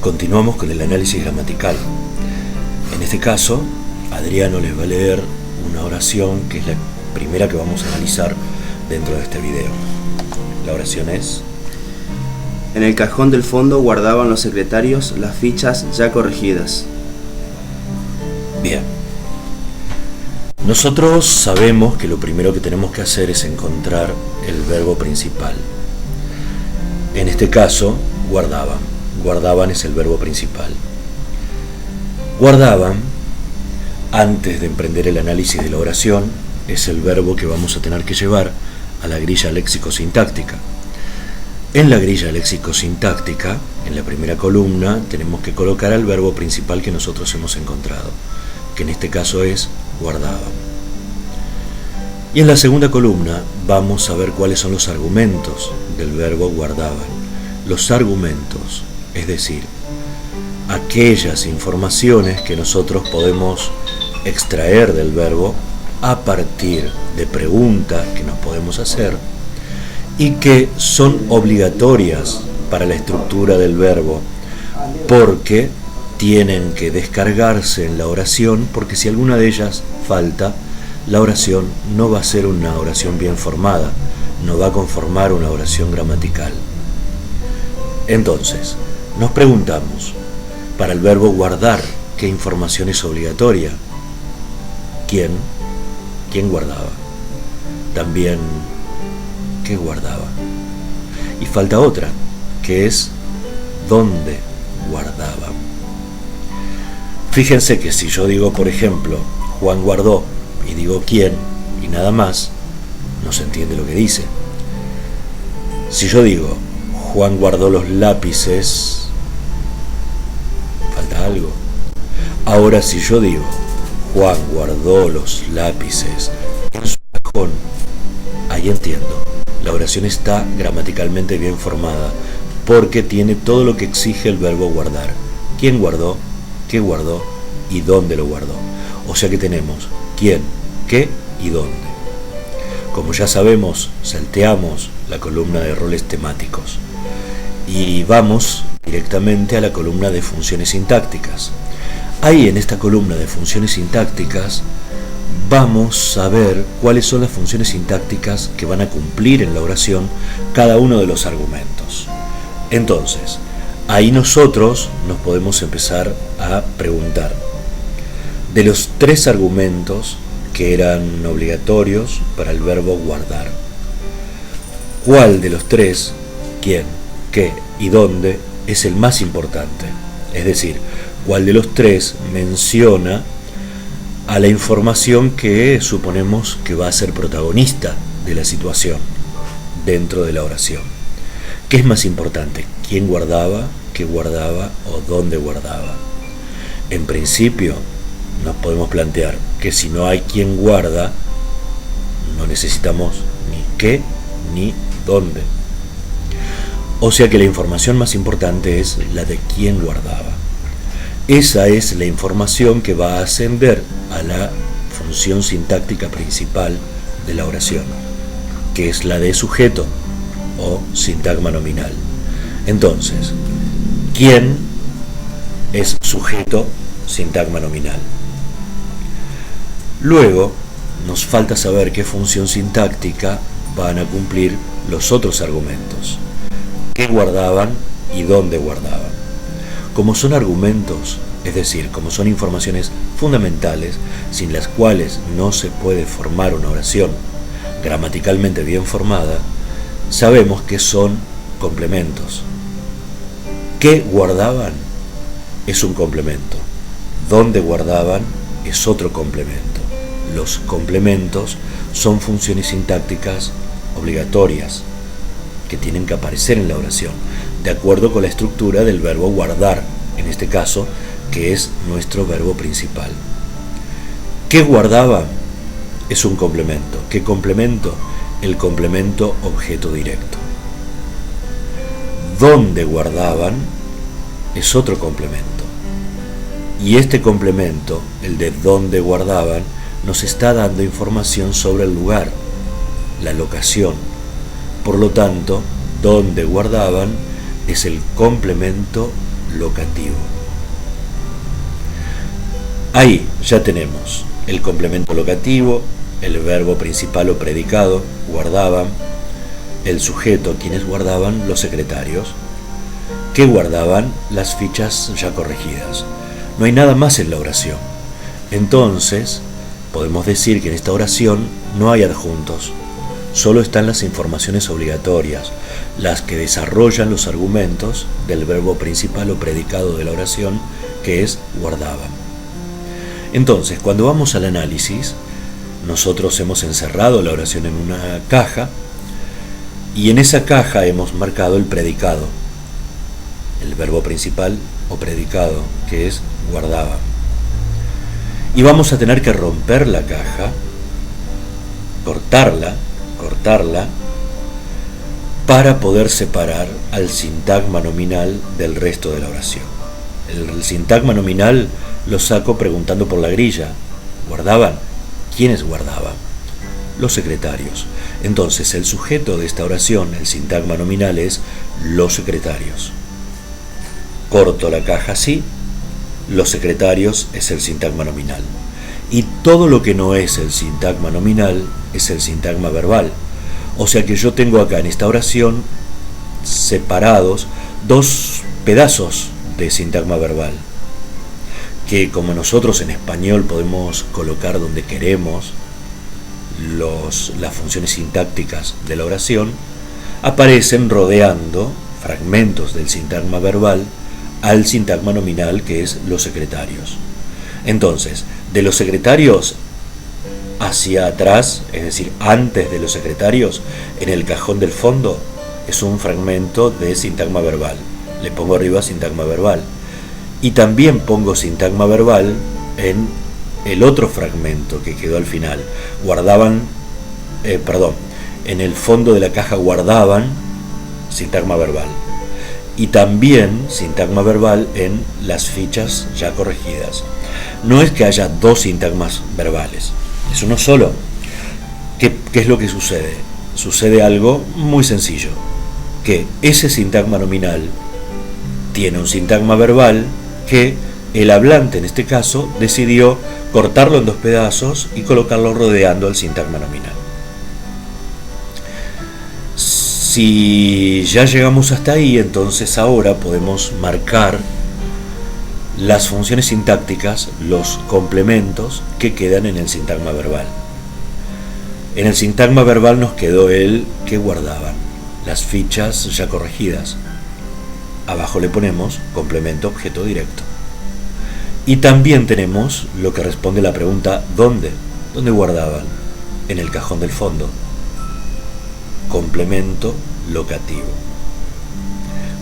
Continuamos con el análisis gramatical. En este caso, Adriano les va a leer una oración que es la primera que vamos a analizar dentro de este video. La oración es: en el cajón del fondo guardaban los secretarios las fichas ya corregidas. Bien. Nosotros sabemos que lo primero que tenemos que hacer es encontrar el verbo principal. En este caso, guardaban. Guardaban es el verbo principal. Guardaban, antes de emprender el análisis de la oración, es el verbo que vamos a tener que llevar a la grilla léxico-sintáctica. En la grilla léxico-sintáctica, en la primera columna, tenemos que colocar al verbo principal que nosotros hemos encontrado, que en este caso es guardaban. Y en la segunda columna vamos a ver cuáles son los argumentos del verbo guardaban. Los argumentos, es decir, aquellas informaciones que nosotros podemos extraer del verbo a partir de preguntas que nos podemos hacer y que son obligatorias para la estructura del verbo, porque tienen que descargarse en la oración, porque si alguna de ellas falta, la oración no va a ser una oración bien formada, no va a conformar una oración gramatical. Entonces, nos preguntamos, para el verbo guardar, ¿qué información es obligatoria? ¿Quién? ¿Quién guardaba? También, ¿qué guardaba? Y falta otra, que es ¿dónde guardaba? Fíjense que si yo digo, por ejemplo, Juan guardó, y digo quién, y nada más, no se entiende lo que dice. Si yo digo, Juan guardó los lápices, falta algo. Ahora si yo digo, Juan guardó los lápices en su cajón, ahí entiendo. La oración está gramaticalmente bien formada, porque tiene todo lo que exige el verbo guardar. ¿Quién guardó? ¿Qué guardó? ¿Y dónde lo guardó? O sea que tenemos quién, qué y dónde. Como ya sabemos, salteamos la columna de roles temáticos y vamos directamente a la columna de funciones sintácticas. Ahí en esta columna de funciones sintácticas vamos a ver cuáles son las funciones sintácticas que van a cumplir en la oración cada uno de los argumentos. Entonces, ahí nosotros nos podemos empezar a preguntar, de los tres argumentos que eran obligatorios para el verbo guardar, ¿cuál de los tres, quién, qué y dónde, es el más importante? Es decir, ¿cuál de los tres menciona a la información que suponemos que va a ser protagonista de la situación dentro de la oración? ¿Qué es más importante? ¿Quién guardaba, qué guardaba o dónde guardaba? En principio, nos podemos plantear que si no hay quien guarda, no necesitamos ni qué ni dónde. O sea que la información más importante es la de quién guardaba. Esa es la información que va a ascender a la función sintáctica principal de la oración, que es la de sujeto o sintagma nominal. Entonces, ¿quién es sujeto sintagma nominal? Luego, nos falta saber qué función sintáctica van a cumplir los otros argumentos. ¿Qué guardaban y dónde guardaban? Como son argumentos, es decir, como son informaciones fundamentales, sin las cuales no se puede formar una oración gramaticalmente bien formada, sabemos que son complementos. ¿Qué guardaban? Es un complemento. ¿Dónde guardaban? Es otro complemento. Los complementos son funciones sintácticas obligatorias que tienen que aparecer en la oración, de acuerdo con la estructura del verbo guardar, en este caso, que es nuestro verbo principal. ¿Qué guardaba? Es un complemento. ¿Qué complemento? El complemento objeto directo. ¿Dónde guardaban? Es otro complemento. Y este complemento, el de dónde guardaban, nos está dando información sobre el lugar, la locación. Por lo tanto, dónde guardaban es el complemento locativo. Ahí ya tenemos el complemento locativo, el verbo principal o predicado, guardaban, el sujeto, quienes guardaban, los secretarios, que guardaban las fichas ya corregidas. No hay nada más en la oración. Entonces, podemos decir que en esta oración no hay adjuntos, solo están las informaciones obligatorias, las que desarrollan los argumentos del verbo principal o predicado de la oración, que es guardaban. Entonces, cuando vamos al análisis, nosotros hemos encerrado la oración en una caja y en esa caja hemos marcado el predicado, el verbo principal o predicado, que es guardaba. Y vamos a tener que romper la caja, cortarla, para poder separar al sintagma nominal del resto de la oración. El sintagma nominal lo saco preguntando por la grilla. ¿Guardaban? ¿Quiénes guardaban? Los secretarios. Entonces el sujeto de esta oración, el sintagma nominal, es los secretarios. Corto la caja así, los secretarios es el sintagma nominal. Y todo lo que no es el sintagma nominal es el sintagma verbal. O sea que yo tengo acá en esta oración separados dos pedazos de sintagma verbal, que como nosotros en español podemos colocar donde queremos las funciones sintácticas de la oración, aparecen rodeando fragmentos del sintagma verbal al sintagma nominal, que es los secretarios. Entonces, de los secretarios hacia atrás, es decir, antes de los secretarios, en el cajón del fondo, es un fragmento de sintagma verbal. Le pongo arriba sintagma verbal. Y también pongo sintagma verbal en el otro fragmento que quedó al final. En el fondo de la caja guardaban sintagma verbal. Y también sintagma verbal en las fichas ya corregidas. No es que haya dos sintagmas verbales, es uno solo. ¿Qué es lo que sucede? Sucede algo muy sencillo, que ese sintagma nominal tiene un sintagma verbal que el hablante, en este caso, decidió cortarlo en dos pedazos y colocarlo rodeando al sintagma nominal. Si ya llegamos hasta ahí, entonces ahora podemos marcar las funciones sintácticas, los complementos que quedan en el sintagma verbal. En el sintagma verbal nos quedó el que guardaban, las fichas ya corregidas. Abajo le ponemos complemento objeto directo. Y también tenemos lo que responde la pregunta ¿dónde? ¿Dónde guardaban? En el cajón del fondo. Complemento locativo.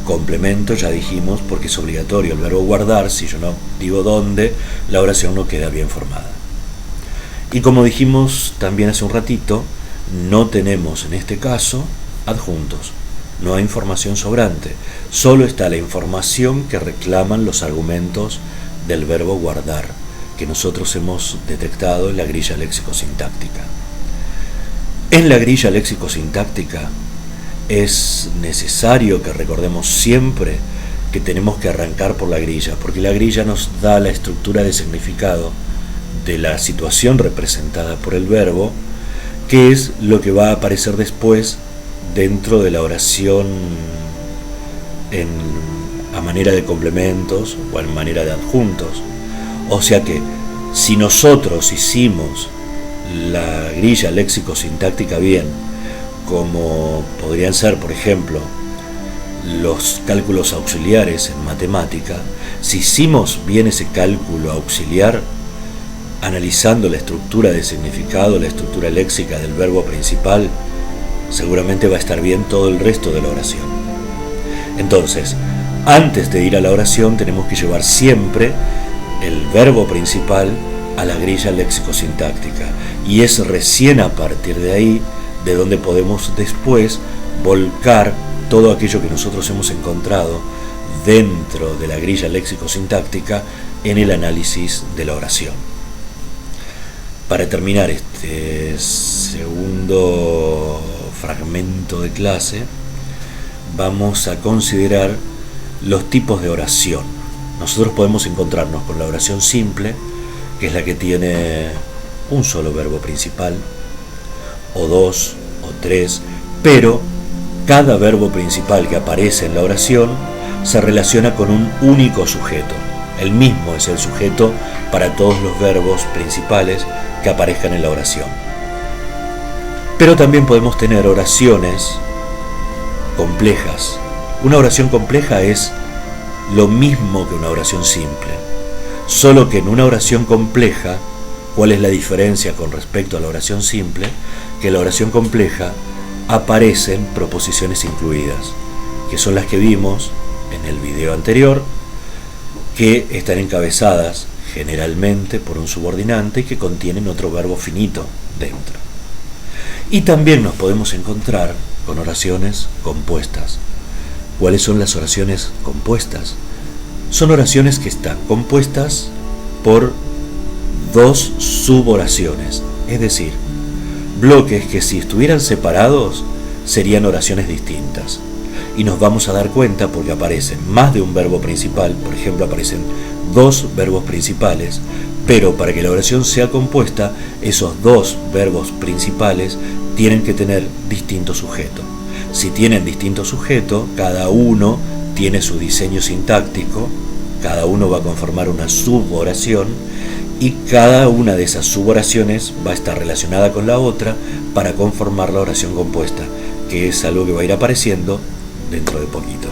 Complemento ya dijimos porque es obligatorio el verbo guardar. Si yo no digo dónde, la oración no queda bien formada. Y como dijimos también hace un ratito, no tenemos en este caso adjuntos. No hay información sobrante, solo está la información que reclaman los argumentos del verbo guardar, que nosotros hemos detectado en la grilla léxico-sintáctica. En la grilla léxico-sintáctica es necesario que recordemos siempre que tenemos que arrancar por la grilla, porque la grilla nos da la estructura de significado de la situación representada por el verbo, que es lo que va a aparecer después dentro de la oración a manera de complementos o en manera de adjuntos. O sea que si nosotros hicimos la grilla léxico-sintáctica bien, como podrían ser, por ejemplo, los cálculos auxiliares en matemática, si hicimos bien ese cálculo auxiliar, analizando la estructura de significado, la estructura léxica del verbo principal, seguramente va a estar bien todo el resto de la oración. Entonces, antes de ir a la oración tenemos que llevar siempre el verbo principal a la grilla léxico-sintáctica, y es recién a partir de ahí de donde podemos después volcar todo aquello que nosotros hemos encontrado dentro de la grilla léxico-sintáctica en el análisis de la oración. Para terminar este segundo fragmento de clase, vamos a considerar los tipos de oración. Nosotros podemos encontrarnos con la oración simple, que es la que tiene un solo verbo principal, o dos, o tres, pero cada verbo principal que aparece en la oración se relaciona con un único sujeto. El mismo es el sujeto para todos los verbos principales que aparezcan en la oración. Pero también podemos tener oraciones complejas. Una oración compleja es lo mismo que una oración simple, solo que en una oración compleja, ¿cuál es la diferencia con respecto a la oración simple? Que en la oración compleja aparecen proposiciones incluidas, que son las que vimos en el video anterior, que están encabezadas generalmente por un subordinante y que contienen otro verbo finito dentro. Y también nos podemos encontrar con oraciones compuestas. ¿Cuáles son las oraciones compuestas? Son oraciones que están compuestas por dos suboraciones, es decir, bloques que si estuvieran separados serían oraciones distintas. Y nos vamos a dar cuenta porque aparecen más de un verbo principal, por ejemplo aparecen dos verbos principales, pero para que la oración sea compuesta, esos dos verbos principales tienen que tener distinto sujeto. Si tienen distinto sujeto, cada uno tiene su diseño sintáctico, cada uno va a conformar una suboración y cada una de esas suboraciones va a estar relacionada con la otra para conformar la oración compuesta, que es algo que va a ir apareciendo dentro de poquito.